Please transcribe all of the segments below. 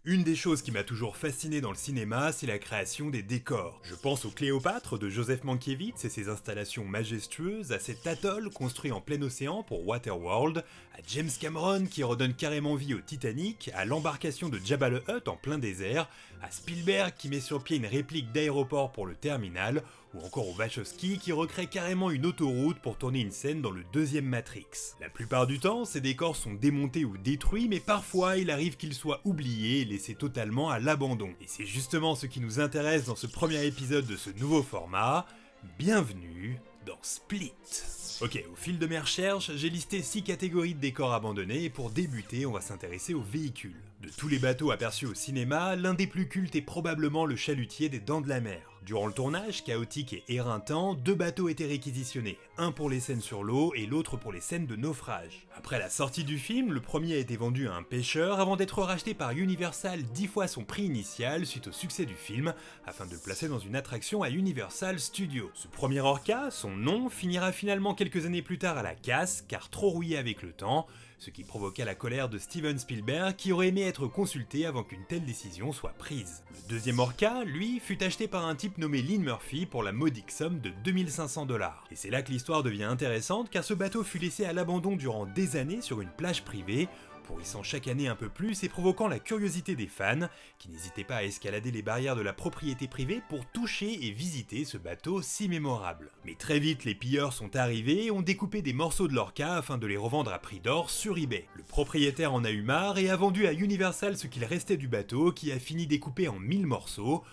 Une des choses qui m'a toujours fasciné dans le cinéma, c'est la création des décors. Je pense au Cléopâtre de Joseph Mankiewicz et ses installations majestueuses, à cet atoll construit en plein océan pour Waterworld, à James Cameron qui redonne carrément vie au Titanic, à l'embarcation de Jabba the Hutt en plein désert, à Spielberg qui met sur pied une réplique d'aéroport pour le terminal, ou encore aux Wachowski qui recrée carrément une autoroute pour tourner une scène dans le deuxième Matrix. La plupart du temps, ces décors sont démontés ou détruits, mais parfois il arrive qu'ils soient oubliés et laissés totalement à l'abandon. Et c'est justement ce qui nous intéresse dans ce premier épisode de ce nouveau format. Bienvenue dans Split. Ok, au fil de mes recherches, j'ai listé 6 catégories de décors abandonnés et pour débuter, on va s'intéresser aux véhicules. De tous les bateaux aperçus au cinéma, l'un des plus cultes est probablement le chalutier des Dents de la Mer. Durant le tournage, chaotique et éreintant, 2 bateaux étaient réquisitionnés, un pour les scènes sur l'eau et l'autre pour les scènes de naufrage. Après la sortie du film, le premier a été vendu à un pêcheur avant d'être racheté par Universal 10 fois son prix initial suite au succès du film, afin de le placer dans une attraction à Universal Studios. Ce premier orca, son nom, finira finalement quelques années plus tard à la casse, car trop rouillé avec le temps, ce qui provoqua la colère de Steven Spielberg qui aurait aimé être consulté avant qu'une telle décision soit prise. Le deuxième orca, lui, fut acheté par un type nommé Lynn Murphy pour la modique somme de 2500 $. Et c'est là que l'histoire devient intéressante car ce bateau fut laissé à l'abandon durant des années sur une plage privée, pourrissant chaque année un peu plus et provoquant la curiosité des fans, qui n'hésitaient pas à escalader les barrières de la propriété privée pour toucher et visiter ce bateau si mémorable. Mais très vite, les pilleurs sont arrivés et ont découpé des morceaux de l'orca afin de les revendre à prix d'or sur eBay. Le propriétaire en a eu marre et a vendu à Universal ce qu'il restait du bateau, qui a fini découpé en 1000 morceaux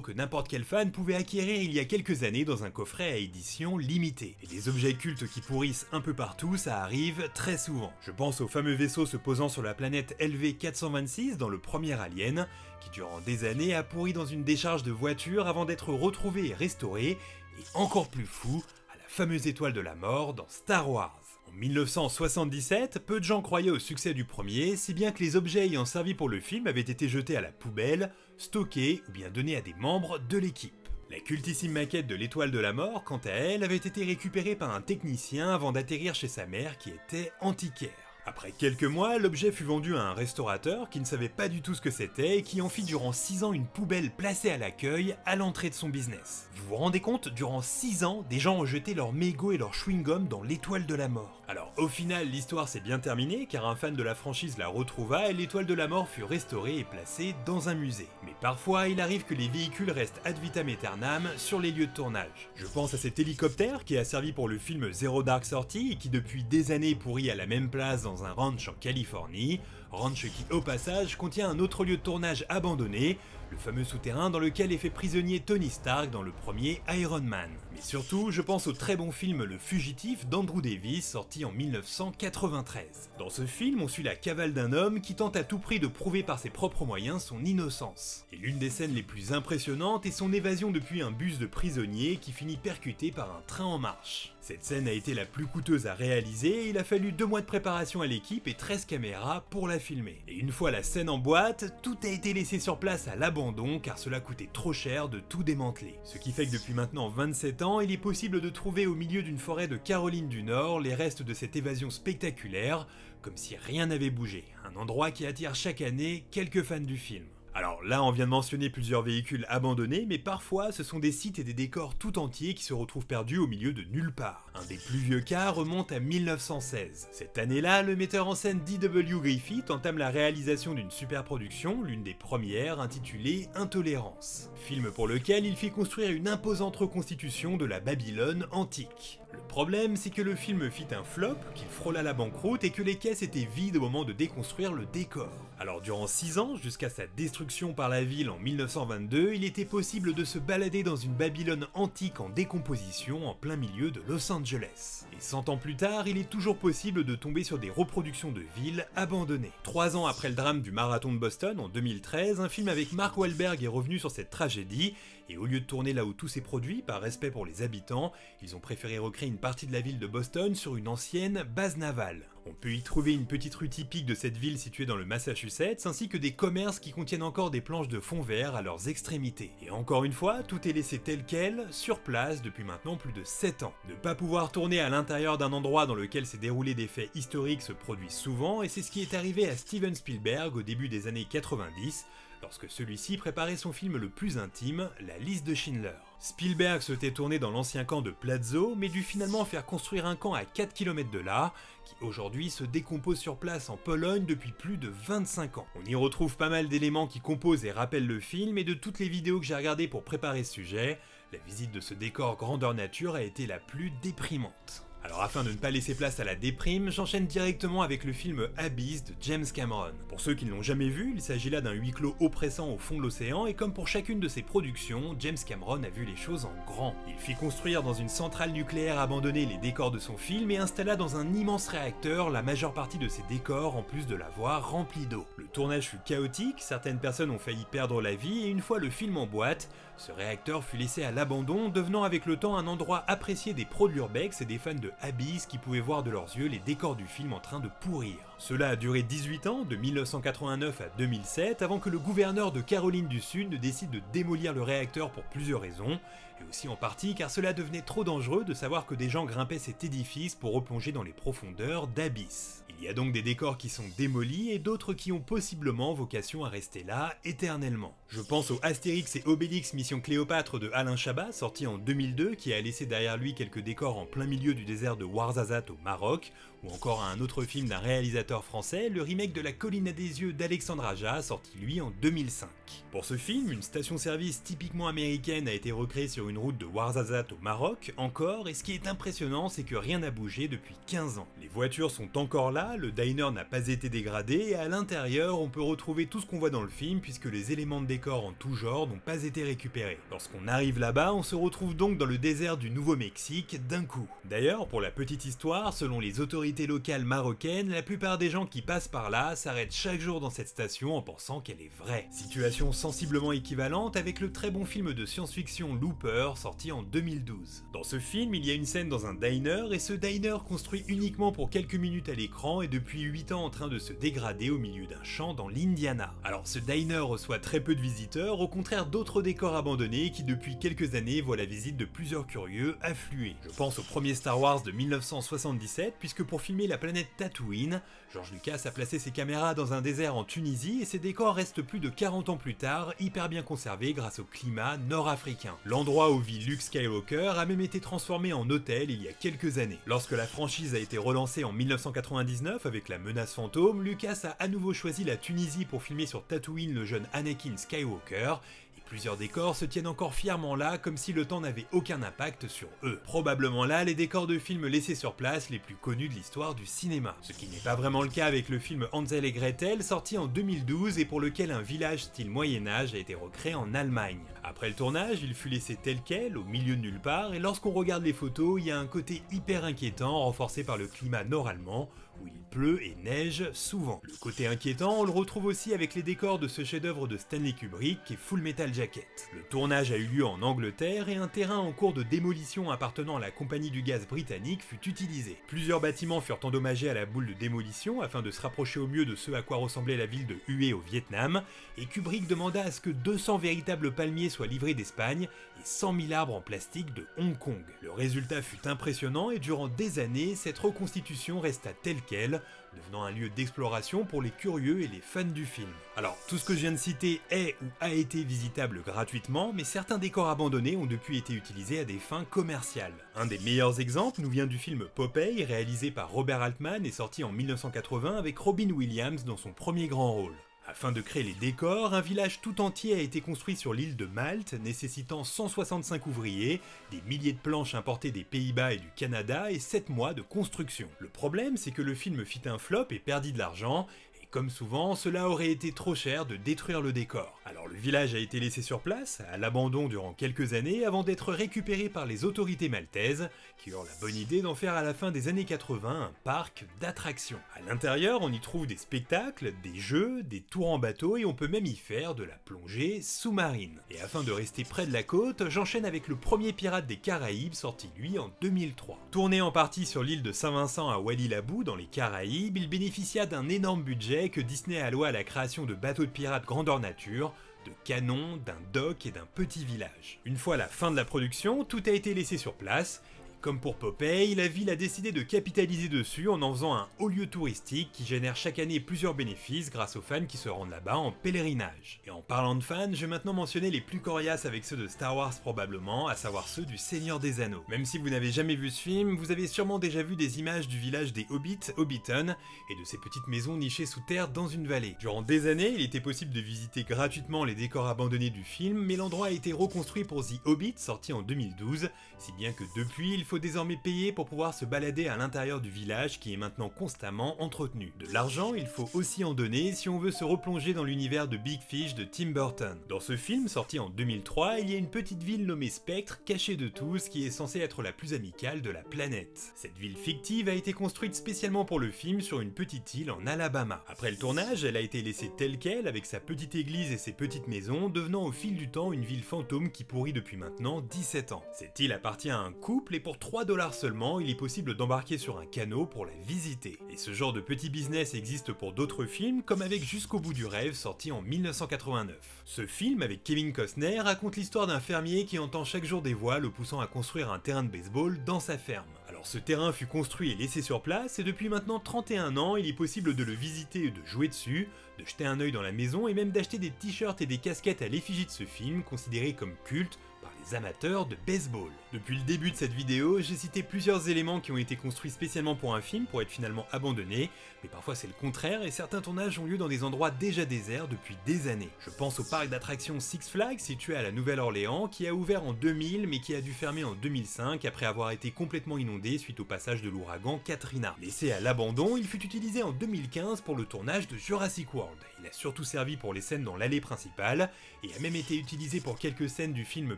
que n'importe quel fan pouvait acquérir il y a quelques années dans un coffret à édition limitée. Et des objets cultes qui pourrissent un peu partout, ça arrive très souvent. Je pense au fameux vaisseau se posant sur la planète LV-426 dans le premier Alien, qui durant des années a pourri dans une décharge de voiture avant d'être retrouvé et restauré, et encore plus fou, à la fameuse étoile de la mort dans Star Wars. En 1977, peu de gens croyaient au succès du premier, si bien que les objets ayant servi pour le film avaient été jetés à la poubelle, stockés ou bien donnés à des membres de l'équipe. La cultissime maquette de l'étoile de la mort, quant à elle, avait été récupérée par un technicien avant d'atterrir chez sa mère qui était antiquaire. Après quelques mois, l'objet fut vendu à un restaurateur qui ne savait pas du tout ce que c'était et qui en fit durant 6 ans une poubelle placée à l'accueil à l'entrée de son business. Vous vous rendez compte, durant 6 ans, des gens ont jeté leurs mégots et leurs chewing-gum dans l'étoile de la mort. Alors au final, l'histoire s'est bien terminée car un fan de la franchise la retrouva et l'étoile de la mort fut restaurée et placée dans un musée. Mais parfois, il arrive que les véhicules restent ad vitam aeternam sur les lieux de tournage. Je pense à cet hélicoptère qui a servi pour le film Zero Dark Thirty et qui depuis des années pourrit à la même place dans un ranch en Californie, ranch qui au passage contient un autre lieu de tournage abandonné, le fameux souterrain dans lequel est fait prisonnier Tony Stark dans le premier Iron Man. Mais surtout, je pense au très bon film Le Fugitif d'Andrew Davis sorti en 1993. Dans ce film, on suit la cavale d'un homme qui tente à tout prix de prouver par ses propres moyens son innocence. Et l'une des scènes les plus impressionnantes est son évasion depuis un bus de prisonniers qui finit percuté par un train en marche. Cette scène a été la plus coûteuse à réaliser et il a fallu 2 mois de préparation à l'équipe et 13 caméras pour la filmer. Et une fois la scène en boîte, tout a été laissé sur place à l'abandon car cela coûtait trop cher de tout démanteler. Ce qui fait que depuis maintenant 27 ans, il est possible de trouver au milieu d'une forêt de Caroline du Nord les restes de cette évasion spectaculaire, comme si rien n'avait bougé, un endroit qui attire chaque année quelques fans du film. Alors là, on vient de mentionner plusieurs véhicules abandonnés, mais parfois ce sont des sites et des décors tout entiers qui se retrouvent perdus au milieu de nulle part. Un des plus vieux cas remonte à 1916. Cette année-là, le metteur en scène D.W. Griffith entame la réalisation d'une superproduction, l'une des premières, intitulée Intolérance. Film pour lequel il fit construire une imposante reconstitution de la Babylone antique. Le problème, c'est que le film fit un flop, qu'il frôla la banqueroute et que les caisses étaient vides au moment de déconstruire le décor. Alors durant 6 ans, jusqu'à sa destruction par la ville en 1922, il était possible de se balader dans une Babylone antique en décomposition en plein milieu de Los Angeles. Et 100 ans plus tard, il est toujours possible de tomber sur des reproductions de villes abandonnées. 3 ans après le drame du marathon de Boston en 2013, un film avec Mark Wahlberg est revenu sur cette tragédie, et au lieu de tourner là où tout s'est produit, par respect pour les habitants, ils ont préféré recréer une partie de la ville de Boston sur une ancienne base navale. On peut y trouver une petite rue typique de cette ville située dans le Massachusetts, ainsi que des commerces qui contiennent encore des planches de fond vert à leurs extrémités. Et encore une fois, tout est laissé tel quel, sur place, depuis maintenant plus de 7 ans. Ne pas pouvoir tourner à l'intérieur d'un endroit dans lequel s'est déroulé des faits historiques se produit souvent, et c'est ce qui est arrivé à Steven Spielberg au début des années 90, lorsque celui-ci préparait son film le plus intime, La Liste de Schindler. Spielberg souhaitait tourner dans l'ancien camp de Platzow, mais dut finalement faire construire un camp à 4 km de là, qui aujourd'hui se décompose sur place en Pologne depuis plus de 25 ans. On y retrouve pas mal d'éléments qui composent et rappellent le film, et de toutes les vidéos que j'ai regardées pour préparer ce sujet, la visite de ce décor grandeur nature a été la plus déprimante. Alors afin de ne pas laisser place à la déprime, j'enchaîne directement avec le film Abyss de James Cameron. Pour ceux qui ne l'ont jamais vu, il s'agit là d'un huis clos oppressant au fond de l'océan, et comme pour chacune de ses productions, James Cameron a vu les choses en grand. Il fit construire dans une centrale nucléaire abandonnée les décors de son film et installa dans un immense réacteur la majeure partie de ces décors en plus de l'avoir rempli d'eau. Le tournage fut chaotique, certaines personnes ont failli perdre la vie, et une fois le film en boîte, ce réacteur fut laissé à l'abandon, devenant avec le temps un endroit apprécié des pros de l'urbex et des fans de Abyss qui pouvaient voir de leurs yeux les décors du film en train de pourrir. Cela a duré 18 ans, de 1989 à 2007, avant que le gouverneur de Caroline du Sud ne décide de démolir le réacteur pour plusieurs raisons, et aussi en partie car cela devenait trop dangereux de savoir que des gens grimpaient cet édifice pour replonger dans les profondeurs d'Abyss. Il y a donc des décors qui sont démolis et d'autres qui ont possiblement vocation à rester là éternellement. Je pense au Astérix et Obélix Mission Cléopâtre de Alain Chabat, sorti en 2002, qui a laissé derrière lui quelques décors en plein milieu du désert de Ouarzazate au Maroc, ou encore à un autre film d'un réalisateur français, le remake de La Colline à des yeux d'Alexandre Aja, sorti lui en 2005. Pour ce film, une station-service typiquement américaine a été recréée sur une route de Ouarzazate au Maroc, encore, et ce qui est impressionnant, c'est que rien n'a bougé depuis 15 ans. Les voitures sont encore là, le diner n'a pas été dégradé, et à l'intérieur, on peut retrouver tout ce qu'on voit dans le film, puisque les éléments de décor en tout genre n'ont pas été récupérés. Lorsqu'on arrive là-bas, on se retrouve donc dans le désert du Nouveau-Mexique d'un coup. D'ailleurs, pour la petite histoire, selon les autorités locales marocaines, la plupart des gens qui passent par là s'arrêtent chaque jour dans cette station en pensant qu'elle est vraie. Situation sensiblement équivalente avec le très bon film de science-fiction Looper, sorti en 2012. Dans ce film, il y a une scène dans un diner, et ce diner construit uniquement pour quelques minutes à l'écran est depuis 8 ans en train de se dégrader au milieu d'un champ dans l'Indiana. Alors ce diner reçoit très peu de visiteurs, au contraire d'autres décors abandonnés qui depuis quelques années voient la visite de plusieurs curieux affluer. Je pense au premier Star Wars de 1977, puisque pour filmer la planète Tatooine, George Lucas a placé ses caméras dans un désert en Tunisie, et ces décors restent plus de 40 ans plus tard, hyper bien conservés grâce au climat nord-africain. L'endroit où vit Luke Skywalker a même été transformé en hôtel il y a quelques années. Lorsque la franchise a été relancée en 1999 avec la menace fantôme, Lucas a à nouveau choisi la Tunisie pour filmer sur Tatooine le jeune Anakin Skywalker, et plusieurs décors se tiennent encore fièrement là comme si le temps n'avait aucun impact sur eux. Probablement là les décors de films laissés sur place les plus connus de l'histoire du cinéma. Ce qui n'est pas vraiment le cas avec le film Hansel et Gretel sorti en 2012 et pour lequel un village style Moyen-Âge a été recréé en Allemagne. Après le tournage, il fut laissé tel quel, au milieu de nulle part, et lorsqu'on regarde les photos, il y a un côté hyper inquiétant renforcé par le climat nord-allemand, où il pleut et neige souvent. Le côté inquiétant, on le retrouve aussi avec les décors de ce chef-d'œuvre de Stanley Kubrick qui est Full Metal Jacket. Le tournage a eu lieu en Angleterre et un terrain en cours de démolition appartenant à la compagnie du gaz britannique fut utilisé. Plusieurs bâtiments furent endommagés à la boule de démolition afin de se rapprocher au mieux de ce à quoi ressemblait la ville de Hue au Vietnam, et Kubrick demanda à ce que 200 véritables palmiers soient livrés d'Espagne et 100 000 arbres en plastique de Hong Kong. Le résultat fut impressionnant et durant des années, cette reconstitution resta telle quelle, devenant un lieu d'exploration pour les curieux et les fans du film. Alors, tout ce que je viens de citer est ou a été visitable gratuitement, mais certains décors abandonnés ont depuis été utilisés à des fins commerciales. Un des meilleurs exemples nous vient du film Popeye, réalisé par Robert Altman et sorti en 1980 avec Robin Williams dans son premier grand rôle. Afin de créer les décors, un village tout entier a été construit sur l'île de Malte, nécessitant 165 ouvriers, des milliers de planches importées des Pays-Bas et du Canada et 7 mois de construction. Le problème, c'est que le film fit un flop et perdit de l'argent, et comme souvent, cela aurait été trop cher de détruire le décor. Alors le village a été laissé sur place, à l'abandon durant quelques années, avant d'être récupéré par les autorités maltaises, qui eurent la bonne idée d'en faire à la fin des années 80 un parc d'attractions. À l'intérieur, on y trouve des spectacles, des jeux, des tours en bateau et on peut même y faire de la plongée sous-marine. Et afin de rester près de la côte, j'enchaîne avec le premier Pirate des Caraïbes sorti lui en 2003. Tourné en partie sur l'île de Saint-Vincent à Wadi-Labou dans les Caraïbes, il bénéficia d'un énorme budget que Disney alloua à la création de bateaux de pirates grandeur nature, de canons, d'un dock et d'un petit village. Une fois la fin de la production, tout a été laissé sur place. Comme pour Popeye, la ville a décidé de capitaliser dessus en en faisant un haut lieu touristique qui génère chaque année plusieurs bénéfices grâce aux fans qui se rendent là-bas en pèlerinage. Et en parlant de fans, je vais maintenant mentionner les plus coriaces avec ceux de Star Wars probablement, à savoir ceux du Seigneur des Anneaux. Même si vous n'avez jamais vu ce film, vous avez sûrement déjà vu des images du village des Hobbits, Hobbiton, et de ces petites maisons nichées sous terre dans une vallée. Durant des années, il était possible de visiter gratuitement les décors abandonnés du film, mais l'endroit a été reconstruit pour The Hobbit, sorti en 2012, si bien que depuis, il faut désormais payer pour pouvoir se balader à l'intérieur du village qui est maintenant constamment entretenu. De l'argent, il faut aussi en donner si on veut se replonger dans l'univers de Big Fish de Tim Burton. Dans ce film, sorti en 2003, il y a une petite ville nommée Spectre, cachée de tous, qui est censée être la plus amicale de la planète. Cette ville fictive a été construite spécialement pour le film sur une petite île en Alabama. Après le tournage, elle a été laissée telle quelle, avec sa petite église et ses petites maisons, devenant au fil du temps une ville fantôme qui pourrit depuis maintenant 17 ans. Cette île appartient à un couple et pour 3$ seulement, il est possible d'embarquer sur un canot pour la visiter. Et ce genre de petit business existe pour d'autres films, comme avec Jusqu'au bout du rêve, sorti en 1989. Ce film, avec Kevin Costner, raconte l'histoire d'un fermier qui entend chaque jour des voix le poussant à construire un terrain de baseball dans sa ferme. Alors ce terrain fut construit et laissé sur place, et depuis maintenant 31 ans, il est possible de le visiter et de jouer dessus, de jeter un œil dans la maison et même d'acheter des t-shirts et des casquettes à l'effigie de ce film, considéré comme culte par les amateurs de baseball. Depuis le début de cette vidéo, j'ai cité plusieurs éléments qui ont été construits spécialement pour un film pour être finalement abandonnés, mais parfois c'est le contraire et certains tournages ont lieu dans des endroits déjà déserts depuis des années. Je pense au parc d'attractions Six Flags situé à la Nouvelle-Orléans qui a ouvert en 2000 mais qui a dû fermer en 2005 après avoir été complètement inondé suite au passage de l'ouragan Katrina. Laissé à l'abandon, il fut utilisé en 2015 pour le tournage de Jurassic World. Il a surtout servi pour les scènes dans l'allée principale et a même été utilisé pour quelques scènes du film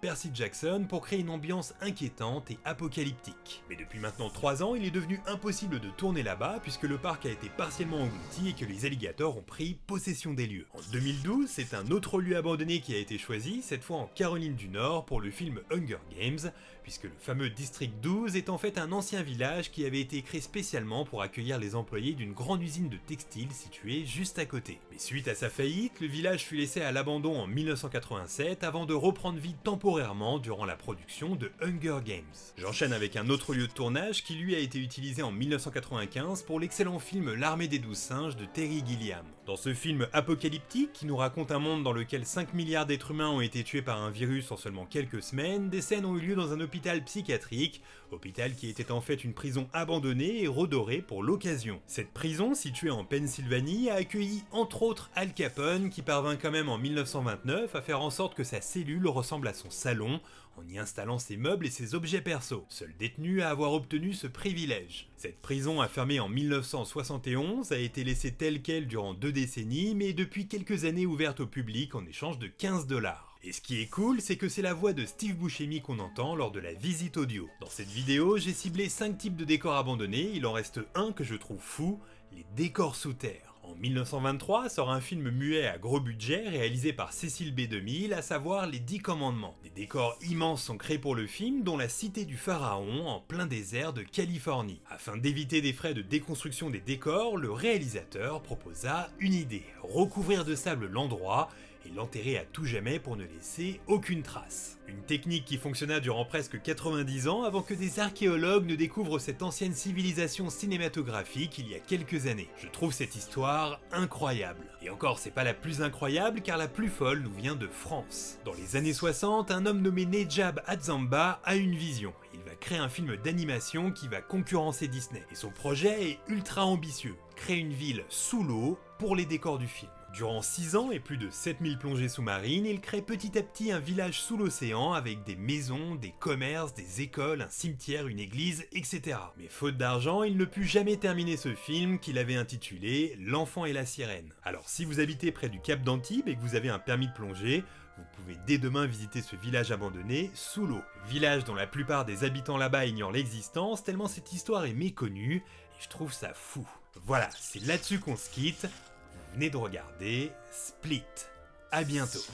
Percy Jackson pour créer une ambiance inquiétante et apocalyptique. Mais depuis maintenant 3 ans, il est devenu impossible de tourner là-bas puisque le parc a été partiellement englouti et que les alligators ont pris possession des lieux. En 2012, c'est un autre lieu abandonné qui a été choisi, cette fois en Caroline du Nord pour le film Hunger Games, puisque le fameux District 12 est en fait un ancien village qui avait été créé spécialement pour accueillir les employés d'une grande usine de textile située juste à côté. Mais suite à sa faillite, le village fut laissé à l'abandon en 1987 avant de reprendre vie temporairement durant la production de Hunger Games. J'enchaîne avec un autre lieu de tournage qui lui a été utilisé en 1995 pour l'excellent film L'Armée des 12 singes de Terry Gilliam. Dans ce film apocalyptique qui nous raconte un monde dans lequel 5 milliards d'êtres humains ont été tués par un virus en seulement quelques semaines, des scènes ont eu lieu dans un hôpital psychiatrique, hôpital qui était en fait une prison abandonnée et redorée pour l'occasion. Cette prison, située en Pennsylvanie, a accueilli entre autres Al Capone qui parvint quand même en 1929 à faire en sorte que sa cellule ressemble à son salon, en y installant ses meubles et ses objets perso, seul détenu à avoir obtenu ce privilège. Cette prison a fermé en 1971, a été laissée telle quelle durant 2 décennies, mais depuis quelques années ouverte au public en échange de 15$. Et ce qui est cool, c'est que c'est la voix de Steve Buscemi qu'on entend lors de la visite audio. Dans cette vidéo, j'ai ciblé 5 types de décors abandonnés, il en reste un que je trouve fou, les décors sous terre. En 1923 sort un film muet à gros budget réalisé par Cecil B. 2000, à savoir Les 10 Commandements. Des décors immenses sont créés pour le film, dont la cité du pharaon en plein désert de Californie. Afin d'éviter des frais de déconstruction des décors, le réalisateur proposa une idée, recouvrir de sable l'endroit et l'enterrer à tout jamais pour ne laisser aucune trace. Une technique qui fonctionna durant presque 90 ans avant que des archéologues ne découvrent cette ancienne civilisation cinématographique il y a quelques années. Je trouve cette histoire incroyable. Et encore, c'est pas la plus incroyable car la plus folle nous vient de France. Dans les années 60, un homme nommé Nejab Atzamba a une vision. Il va créer un film d'animation qui va concurrencer Disney. Et son projet est ultra ambitieux. Créer une ville sous l'eau pour les décors du film. Durant 6 ans et plus de 7000 plongées sous-marines, il crée petit à petit un village sous l'océan avec des maisons, des commerces, des écoles, un cimetière, une église, etc. Mais faute d'argent, il ne put jamais terminer ce film qu'il avait intitulé L'enfant et la sirène. Alors si vous habitez près du Cap d'Antibes et que vous avez un permis de plongée, vous pouvez dès demain visiter ce village abandonné sous l'eau. Village dont la plupart des habitants là-bas ignorent l'existence tellement cette histoire est méconnue et je trouve ça fou. Voilà, c'est là-dessus qu'on se quitte. Vous venez de regarder Split. À bientôt.